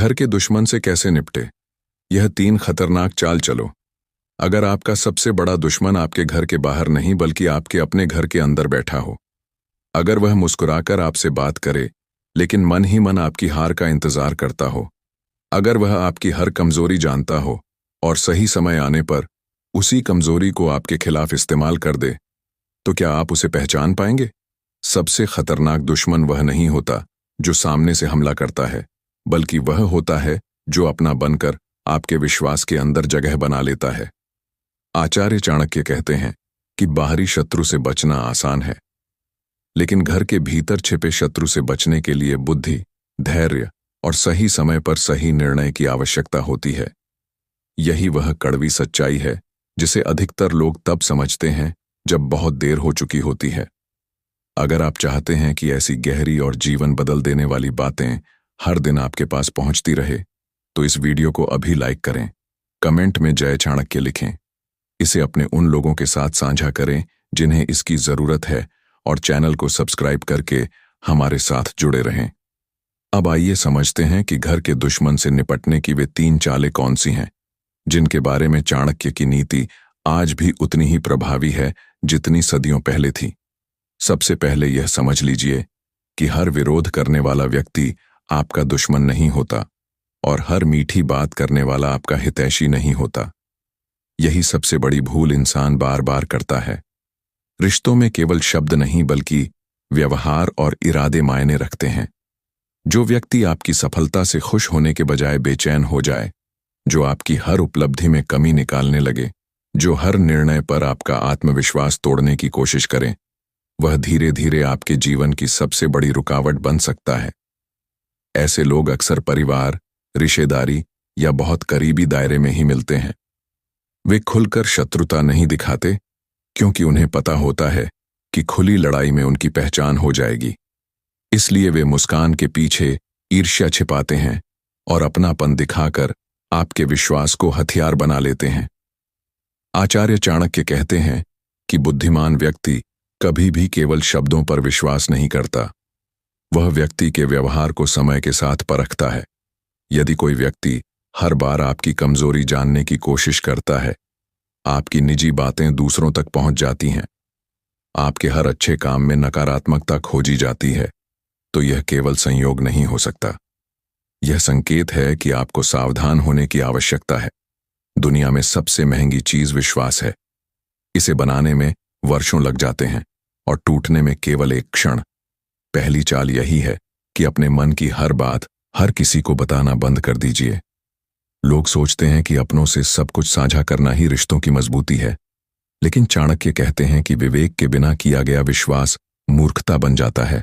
घर के दुश्मन से कैसे निपटे? यह 3 खतरनाक चाल चलो। अगर आपका सबसे बड़ा दुश्मन आपके घर के बाहर नहीं बल्कि आपके अपने घर के अंदर बैठा हो, अगर वह मुस्कुराकर आपसे बात करे लेकिन मन ही मन आपकी हार का इंतजार करता हो, अगर वह आपकी हर कमजोरी जानता हो और सही समय आने पर उसी कमजोरी को आपके खिलाफ इस्तेमाल कर दे, तो क्या आप उसे पहचान पाएंगे? सबसे खतरनाक दुश्मन वह नहीं होता जो सामने से हमला करता है, बल्कि वह होता है जो अपना बनकर आपके विश्वास के अंदर जगह बना लेता है। आचार्य चाणक्य कहते हैं कि बाहरी शत्रु से बचना आसान है, लेकिन घर के भीतर छिपे शत्रु से बचने के लिए बुद्धि, धैर्य और सही समय पर सही निर्णय की आवश्यकता होती है। यही वह कड़वी सच्चाई है जिसे अधिकतर लोग तब समझते हैं जब बहुत देर हो चुकी होती है। अगर आप चाहते हैं कि ऐसी गहरी और जीवन बदल देने वाली बातें हर दिन आपके पास पहुंचती रहे, तो इस वीडियो को अभी लाइक करें, कमेंट में जय चाणक्य लिखें, इसे अपने उन लोगों के साथ साझा करें जिन्हें इसकी जरूरत है और चैनल को सब्सक्राइब करके हमारे साथ जुड़े रहें। अब आइए समझते हैं कि घर के दुश्मन से निपटने की वे 3 चालें कौन सी हैं, जिनके बारे में चाणक्य की नीति आज भी उतनी ही प्रभावी है जितनी सदियों पहले थी। सबसे पहले यह समझ लीजिए कि हर विरोध करने वाला व्यक्ति आपका दुश्मन नहीं होता और हर मीठी बात करने वाला आपका हितैषी नहीं होता। यही सबसे बड़ी भूल इंसान बार बार करता है। रिश्तों में केवल शब्द नहीं बल्कि व्यवहार और इरादे मायने रखते हैं। जो व्यक्ति आपकी सफलता से खुश होने के बजाय बेचैन हो जाए, जो आपकी हर उपलब्धि में कमी निकालने लगे, जो हर निर्णय पर आपका आत्मविश्वास तोड़ने की कोशिश करे, वह धीरे धीरे आपके जीवन की सबसे बड़ी रुकावट बन सकता है। ऐसे लोग अक्सर परिवार, रिश्तेदारी या बहुत करीबी दायरे में ही मिलते हैं। वे खुलकर शत्रुता नहीं दिखाते क्योंकि उन्हें पता होता है कि खुली लड़ाई में उनकी पहचान हो जाएगी। इसलिए वे मुस्कान के पीछे ईर्ष्या छिपाते हैं और अपनापन दिखाकर आपके विश्वास को हथियार बना लेते हैं। आचार्य चाणक्य कहते हैं कि बुद्धिमान व्यक्ति कभी भी केवल शब्दों पर विश्वास नहीं करता, वह व्यक्ति के व्यवहार को समय के साथ परखता है। यदि कोई व्यक्ति हर बार आपकी कमजोरी जानने की कोशिश करता है, आपकी निजी बातें दूसरों तक पहुंच जाती हैं, आपके हर अच्छे काम में नकारात्मकता खोजी जाती है, तो यह केवल संयोग नहीं हो सकता। यह संकेत है कि आपको सावधान होने की आवश्यकता है। दुनिया में सबसे महंगी चीज विश्वास है। इसे बनाने में वर्षों लग जाते हैं और टूटने में केवल एक क्षण। पहली चाल यही है कि अपने मन की हर बात हर किसी को बताना बंद कर दीजिए। लोग सोचते हैं कि अपनों से सब कुछ साझा करना ही रिश्तों की मजबूती है, लेकिन चाणक्य कहते हैं कि विवेक के बिना किया गया विश्वास मूर्खता बन जाता है।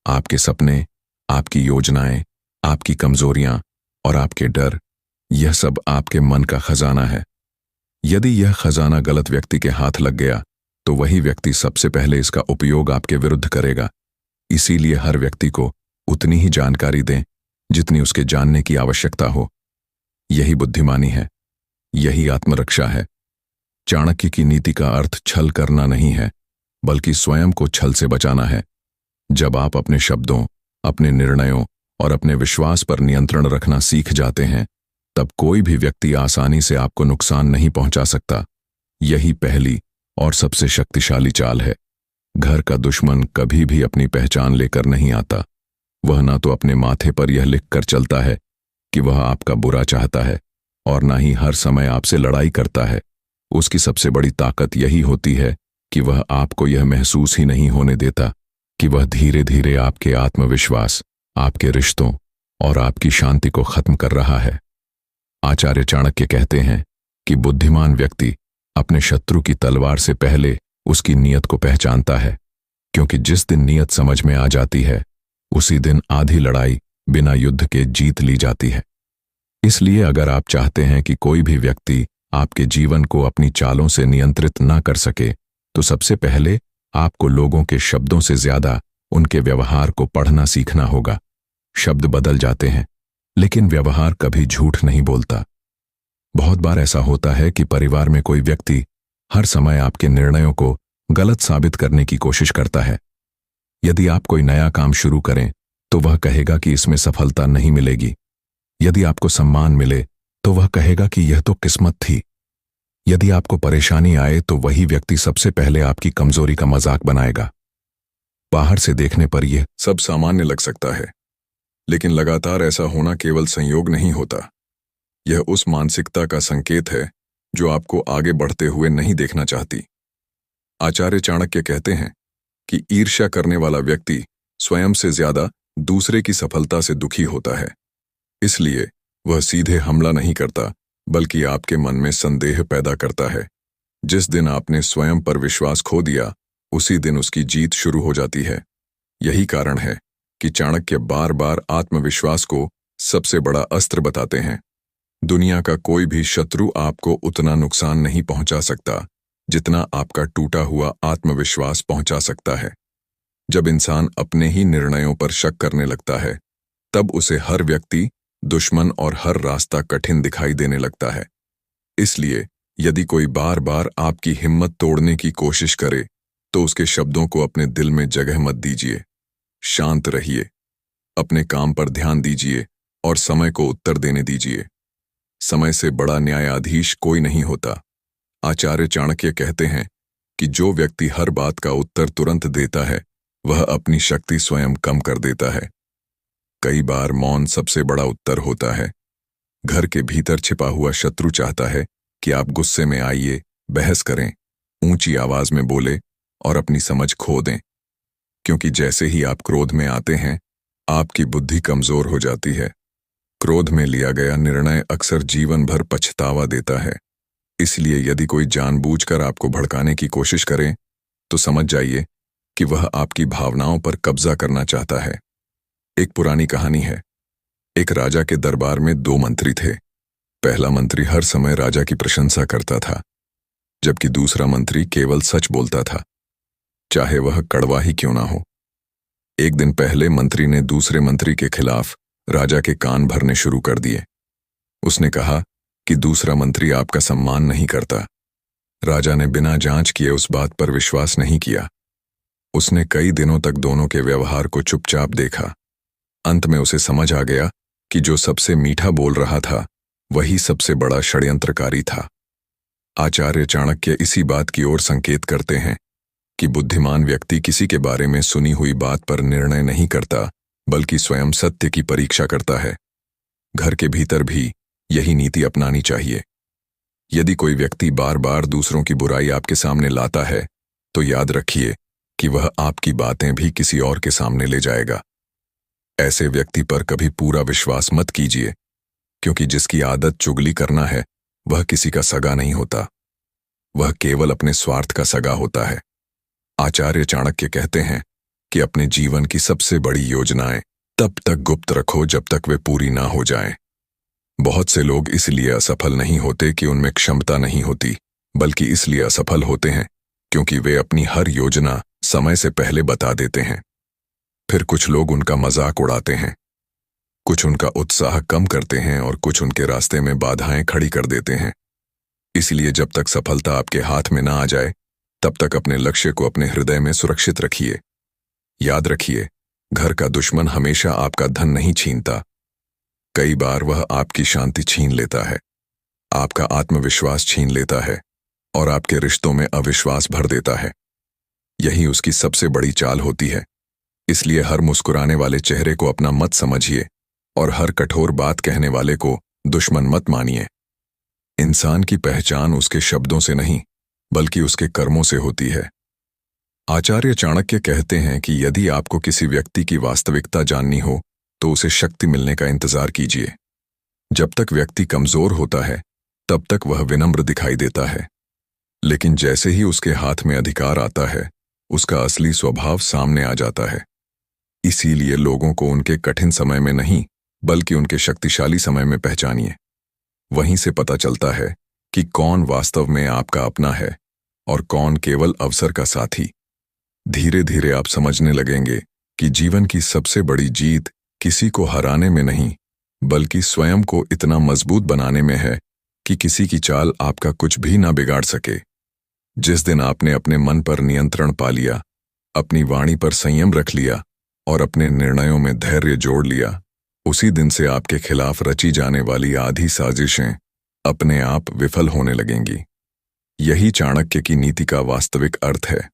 आपके सपने, आपकी योजनाएं, आपकी कमजोरियां और आपके डर, यह सब आपके मन का खजाना है। यदि यह खजाना गलत व्यक्ति के हाथ लग गया, तो वही व्यक्ति सबसे पहले इसका उपयोग आपके विरुद्ध करेगा। इसीलिए हर व्यक्ति को उतनी ही जानकारी दें जितनी उसके जानने की आवश्यकता हो। यही बुद्धिमानी है, यही आत्मरक्षा है। चाणक्य की नीति का अर्थ छल करना नहीं है, बल्कि स्वयं को छल से बचाना है। जब आप अपने शब्दों, अपने निर्णयों और अपने विश्वास पर नियंत्रण रखना सीख जाते हैं, तब कोई भी व्यक्ति आसानी से आपको नुकसान नहीं पहुंचा सकता। यही पहली और सबसे शक्तिशाली चाल है। घर का दुश्मन कभी भी अपनी पहचान लेकर नहीं आता। वह ना तो अपने माथे पर यह लिखकर चलता है कि वह आपका बुरा चाहता है, और ना ही हर समय आपसे लड़ाई करता है। उसकी सबसे बड़ी ताकत यही होती है कि वह आपको यह महसूस ही नहीं होने देता कि वह धीरे धीरे आपके आत्मविश्वास, आपके रिश्तों और आपकी शांति को खत्म कर रहा है। आचार्य चाणक्य कहते हैं कि बुद्धिमान व्यक्ति अपने शत्रु की तलवार से पहले उसकी नीयत को पहचानता है, क्योंकि जिस दिन नीयत समझ में आ जाती है, उसी दिन आधी लड़ाई बिना युद्ध के जीत ली जाती है। इसलिए अगर आप चाहते हैं कि कोई भी व्यक्ति आपके जीवन को अपनी चालों से नियंत्रित ना कर सके, तो सबसे पहले आपको लोगों के शब्दों से ज्यादा उनके व्यवहार को पढ़ना सीखना होगा। शब्द बदल जाते हैं, लेकिन व्यवहार कभी झूठ नहीं बोलता। बहुत बार ऐसा होता है कि परिवार में कोई व्यक्ति हर समय आपके निर्णयों को गलत साबित करने की कोशिश करता है। यदि आप कोई नया काम शुरू करें तो वह कहेगा कि इसमें सफलता नहीं मिलेगी, यदि आपको सम्मान मिले तो वह कहेगा कि यह तो किस्मत थी। यदि आपको परेशानी आए तो वही व्यक्ति सबसे पहले आपकी कमजोरी का मजाक बनाएगा। बाहर से देखने पर यह सब सामान्य लग सकता है, लेकिन लगातार ऐसा होना केवल संयोग नहीं होता। यह उस मानसिकता का संकेत है जो आपको आगे बढ़ते हुए नहीं देखना चाहती। आचार्य चाणक्य कहते हैं कि ईर्ष्या करने वाला व्यक्ति स्वयं से ज्यादा दूसरे की सफलता से दुखी होता है। इसलिए वह सीधे हमला नहीं करता, बल्कि आपके मन में संदेह पैदा करता है। जिस दिन आपने स्वयं पर विश्वास खो दिया, उसी दिन उसकी जीत शुरू हो जाती है। यही कारण है कि चाणक्य बार बार आत्मविश्वास को सबसे बड़ा अस्त्र बताते हैं। दुनिया का कोई भी शत्रु आपको उतना नुकसान नहीं पहुंचा सकता जितना आपका टूटा हुआ आत्मविश्वास पहुंचा सकता है। जब इंसान अपने ही निर्णयों पर शक करने लगता है, तब उसे हर व्यक्ति दुश्मन और हर रास्ता कठिन दिखाई देने लगता है। इसलिए यदि कोई बार बार आपकी हिम्मत तोड़ने की कोशिश करे, तो उसके शब्दों को अपने दिल में जगह मत दीजिए। शांत रहिए, अपने काम पर ध्यान दीजिए और समय को उत्तर देने दीजिए। समय से बड़ा न्यायाधीश कोई नहीं होता। आचार्य चाणक्य कहते हैं कि जो व्यक्ति हर बात का उत्तर तुरंत देता है, वह अपनी शक्ति स्वयं कम कर देता है। कई बार मौन सबसे बड़ा उत्तर होता है। घर के भीतर छिपा हुआ शत्रु चाहता है कि आप गुस्से में आइए, बहस करें, ऊंची आवाज में बोले और अपनी समझ खो दें। क्योंकि जैसे ही आप क्रोध में आते हैं, आपकी बुद्धि कमजोर हो जाती है। क्रोध में लिया गया निर्णय अक्सर जीवन भर पछतावा देता है। इसलिए यदि कोई जानबूझकर आपको भड़काने की कोशिश करे, तो समझ जाइए कि वह आपकी भावनाओं पर कब्जा करना चाहता है। एक पुरानी कहानी है। एक राजा के दरबार में दो मंत्री थे। पहला मंत्री हर समय राजा की प्रशंसा करता था, जबकि दूसरा मंत्री केवल सच बोलता था, चाहे वह कड़वा ही क्यों ना हो। एक दिन पहले मंत्री ने दूसरे मंत्री के खिलाफ राजा के कान भरने शुरू कर दिए। उसने कहा कि दूसरा मंत्री आपका सम्मान नहीं करता। राजा ने बिना जांच किए उस बात पर विश्वास नहीं किया। उसने कई दिनों तक दोनों के व्यवहार को चुपचाप देखा। अंत में उसे समझ आ गया कि जो सबसे मीठा बोल रहा था, वही सबसे बड़ा षड्यंत्रकारी था। आचार्य चाणक्य इसी बात की ओर संकेत करते हैं कि बुद्धिमान व्यक्ति किसी के बारे में सुनी हुई बात पर निर्णय नहीं करता, बल्कि स्वयं सत्य की परीक्षा करता है। घर के भीतर भी यही नीति अपनानी चाहिए। यदि कोई व्यक्ति बार बार दूसरों की बुराई आपके सामने लाता है, तो याद रखिए कि वह आपकी बातें भी किसी और के सामने ले जाएगा। ऐसे व्यक्ति पर कभी पूरा विश्वास मत कीजिए, क्योंकि जिसकी आदत चुगली करना है, वह किसी का सगा नहीं होता। वह केवल अपने स्वार्थ का सगा होता है। आचार्य चाणक्य कहते हैं कि अपने जीवन की सबसे बड़ी योजनाएं तब तक गुप्त रखो जब तक वे पूरी ना हो जाएं। बहुत से लोग इसलिए असफल नहीं होते कि उनमें क्षमता नहीं होती, बल्कि इसलिए असफल होते हैं क्योंकि वे अपनी हर योजना समय से पहले बता देते हैं। फिर कुछ लोग उनका मजाक उड़ाते हैं, कुछ उनका उत्साह कम करते हैं और कुछ उनके रास्ते में बाधाएं खड़ी कर देते हैं। इसलिए जब तक सफलता आपके हाथ में ना आ जाए, तब तक अपने लक्ष्य को अपने हृदय में सुरक्षित रखिए। याद रखिए, घर का दुश्मन हमेशा आपका धन नहीं छीनता। कई बार वह आपकी शांति छीन लेता है, आपका आत्मविश्वास छीन लेता है और आपके रिश्तों में अविश्वास भर देता है। यही उसकी सबसे बड़ी चाल होती है। इसलिए हर मुस्कुराने वाले चेहरे को अपना मत समझिए और हर कठोर बात कहने वाले को दुश्मन मत मानिए। इंसान की पहचान उसके शब्दों से नहीं, बल्कि उसके कर्मों से होती है। आचार्य चाणक्य कहते हैं कि यदि आपको किसी व्यक्ति की वास्तविकता जाननी हो, तो उसे शक्ति मिलने का इंतजार कीजिए। जब तक व्यक्ति कमजोर होता है, तब तक वह विनम्र दिखाई देता है, लेकिन जैसे ही उसके हाथ में अधिकार आता है, उसका असली स्वभाव सामने आ जाता है। इसीलिए लोगों को उनके कठिन समय में नहीं, बल्कि उनके शक्तिशाली समय में पहचानिए। वहीं से पता चलता है कि कौन वास्तव में आपका अपना है और कौन केवल अवसर का साथी। धीरे धीरे आप समझने लगेंगे कि जीवन की सबसे बड़ी जीत किसी को हराने में नहीं, बल्कि स्वयं को इतना मजबूत बनाने में है कि किसी की चाल आपका कुछ भी ना बिगाड़ सके। जिस दिन आपने अपने मन पर नियंत्रण पा लिया, अपनी वाणी पर संयम रख लिया और अपने निर्णयों में धैर्य जोड़ लिया, उसी दिन से आपके खिलाफ रची जाने वाली आधी साजिशें अपने आप विफल होने लगेंगी। यही चाणक्य की नीति का वास्तविक अर्थ है।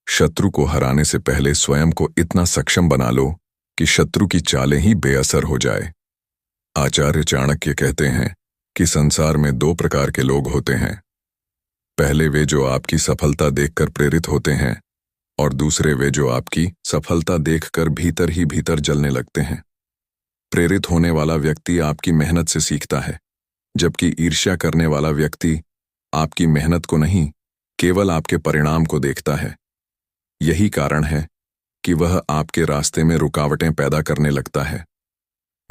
शत्रु को हराने से पहले स्वयं को इतना सक्षम बना लो कि शत्रु की चालें ही बेअसर हो जाए। आचार्य चाणक्य कहते हैं कि संसार में दो प्रकार के लोग होते हैं। पहले वे जो आपकी सफलता देखकर प्रेरित होते हैं और दूसरे वे जो आपकी सफलता देखकर भीतर ही भीतर जलने लगते हैं। प्रेरित होने वाला व्यक्ति आपकी मेहनत से सीखता है, जबकि ईर्ष्या करने वाला व्यक्ति आपकी मेहनत को नहीं, केवल आपके परिणाम को देखता है। यही कारण है कि वह आपके रास्ते में रुकावटें पैदा करने लगता है।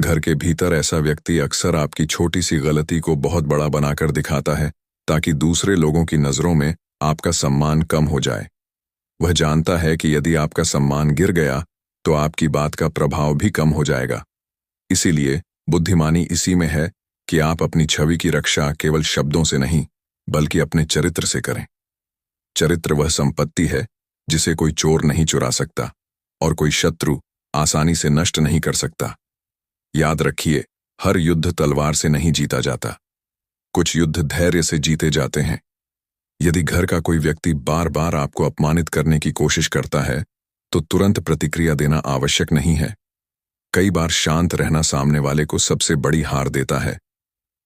घर के भीतर ऐसा व्यक्ति अक्सर आपकी छोटी सी गलती को बहुत बड़ा बनाकर दिखाता है ताकि दूसरे लोगों की नज़रों में आपका सम्मान कम हो जाए। वह जानता है कि यदि आपका सम्मान गिर गया तो आपकी बात का प्रभाव भी कम हो जाएगा। इसीलिए बुद्धिमानी इसी में है कि आप अपनी छवि की रक्षा केवल शब्दों से नहीं, बल्कि अपने चरित्र से करें। चरित्र वह संपत्ति है जिसे कोई चोर नहीं चुरा सकता और कोई शत्रु आसानी से नष्ट नहीं कर सकता। याद रखिए, हर युद्ध तलवार से नहीं जीता जाता, कुछ युद्ध धैर्य से जीते जाते हैं। यदि घर का कोई व्यक्ति बार बार आपको अपमानित करने की कोशिश करता है तो तुरंत प्रतिक्रिया देना आवश्यक नहीं है। कई बार शांत रहना सामने वाले को सबसे बड़ी हार देता है।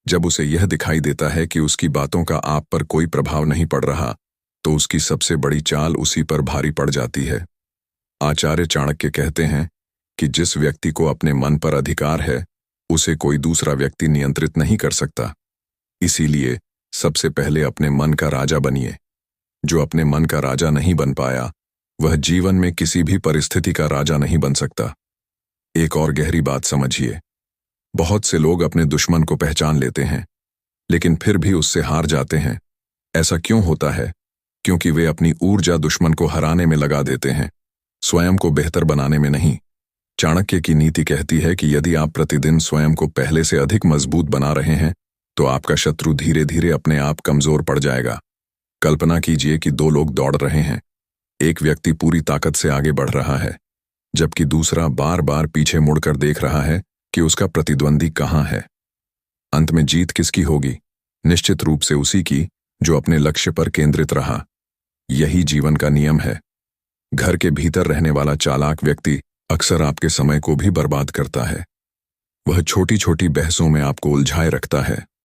जब उसे यह दिखाई देता है कि उसकी बातों का आप पर कोई प्रभाव नहीं पड़ रहा, तो उसकी सबसे बड़ी चाल उसी पर भारी पड़ जाती है। आचार्य चाणक्य कहते हैं कि जिस व्यक्ति को अपने मन पर अधिकार है, उसे कोई दूसरा व्यक्ति नियंत्रित नहीं कर सकता। इसीलिए सबसे पहले अपने मन का राजा बनिए। जो अपने मन का राजा नहीं बन पाया, वह जीवन में किसी भी परिस्थिति का राजा नहीं बन सकता। एक और गहरी बात समझिए, बहुत से लोग अपने दुश्मन को पहचान लेते हैं, लेकिन फिर भी उससे हार जाते हैं। ऐसा क्यों होता है? क्योंकि वे अपनी ऊर्जा दुश्मन को हराने में लगा देते हैं, स्वयं को बेहतर बनाने में नहीं। चाणक्य की नीति कहती है कि यदि आप प्रतिदिन स्वयं को पहले से अधिक मजबूत बना रहे हैं, तो आपका शत्रु धीरे धीरे अपने आप कमजोर पड़ जाएगा। कल्पना कीजिए कि दो लोग दौड़ रहे हैं। एक व्यक्ति पूरी ताकत से आगे बढ़ रहा है, जबकि दूसरा बार बार पीछे मुड़कर देख रहा है कि उसका प्रतिद्वंदी कहाँ है। अंत में जीत किसकी होगी? निश्चित रूप से उसी की जो अपने लक्ष्य पर केंद्रित रहा। यही जीवन का नियम है। घर के भीतर रहने वाला चालाक व्यक्ति अक्सर आपके समय को भी बर्बाद करता है। वह छोटी छोटी बहसों में आपको उलझाए रखता है,